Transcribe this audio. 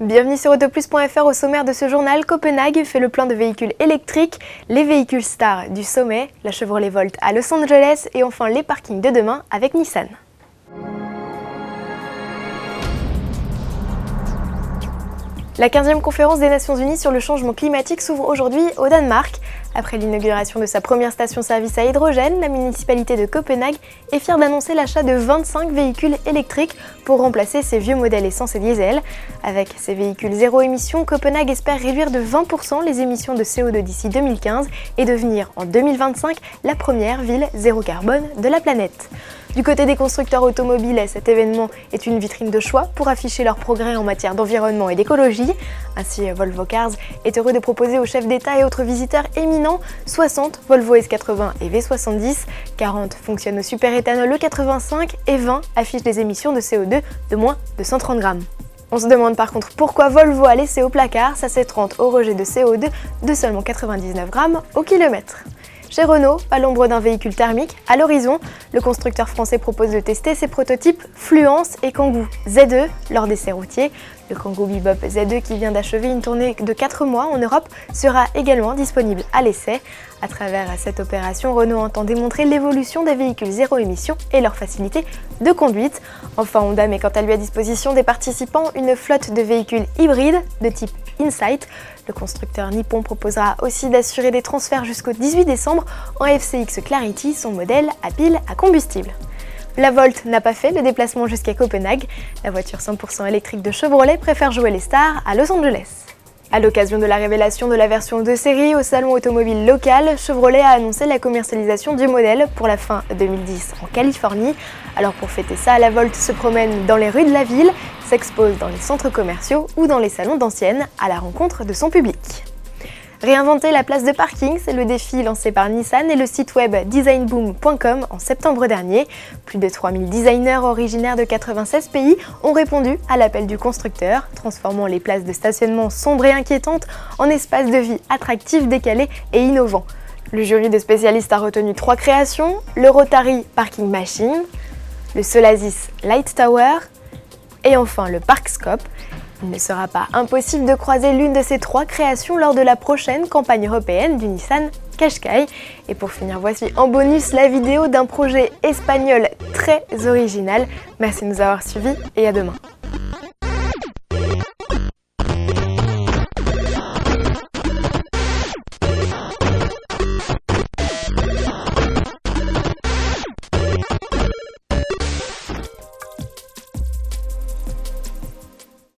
Bienvenue sur autoplus.fr. Au sommaire de ce journal, Copenhague fait le plein de véhicules électriques, les véhicules stars du sommet, la Chevrolet Volt à Los Angeles et enfin les parkings de demain avec Nissan. La 15e conférence des Nations Unies sur le changement climatique s'ouvre aujourd'hui au Danemark. Après l'inauguration de sa première station-service à hydrogène, la municipalité de Copenhague est fière d'annoncer l'achat de 25 véhicules électriques pour remplacer ses vieux modèles essence et diesel. Avec ces véhicules zéro émission, Copenhague espère réduire de 20% les émissions de CO2 d'ici 2015 et devenir en 2025 la première ville zéro carbone de la planète. Du côté des constructeurs automobiles, cet événement est une vitrine de choix pour afficher leurs progrès en matière d'environnement et d'écologie. Ainsi, Volvo Cars est heureux de proposer aux chefs d'État et autres visiteurs éminents 60 Volvo S80 et V70, 40 fonctionnent au superéthanol E85 et 20 affichent des émissions de CO2 de moins de 130 grammes. On se demande par contre pourquoi Volvo a laissé au placard sa C30 au rejet de CO2 de seulement 99 grammes au kilomètre. Chez Renault, à l'ombre d'un véhicule thermique, à l'horizon, le constructeur français propose de tester ses prototypes Fluence et Kangoo Z2 lors d'essais routiers. Le Kangoo Bebop Z2 qui vient d'achever une tournée de 4 mois en Europe sera également disponible à l'essai. À travers cette opération, Renault entend démontrer l'évolution des véhicules zéro émission et leur facilité de conduite. Enfin, Honda met quant à lui à disposition des participants une flotte de véhicules hybrides de type Insight. Le constructeur nippon proposera aussi d'assurer des transferts jusqu'au 18 décembre en FCX Clarity, son modèle à pile à combustible. La Volt n'a pas fait le déplacement jusqu'à Copenhague. La voiture 100% électrique de Chevrolet préfère jouer les stars à Los Angeles. À l'occasion de la révélation de la version de série au salon automobile local, Chevrolet a annoncé la commercialisation du modèle pour la fin 2010 en Californie. Alors pour fêter ça, la Volt se promène dans les rues de la ville, s'expose dans les centres commerciaux ou dans les salons d'anciennes à la rencontre de son public. Réinventer la place de parking, c'est le défi lancé par Nissan et le site web designboom.com en septembre dernier. Plus de 3000 designers originaires de 96 pays ont répondu à l'appel du constructeur, transformant les places de stationnement sombres et inquiétantes en espaces de vie attractifs, décalés et innovants. Le jury de spécialistes a retenu 3 créations, le Rotary Parking Machine, le Solasis Light Tower et enfin le Parkscope. Il ne sera pas impossible de croiser l'une de ces 3 créations lors de la prochaine campagne européenne du Nissan Qashqai. Et pour finir, voici en bonus la vidéo d'un projet espagnol très original. Merci de nous avoir suivis et à demain.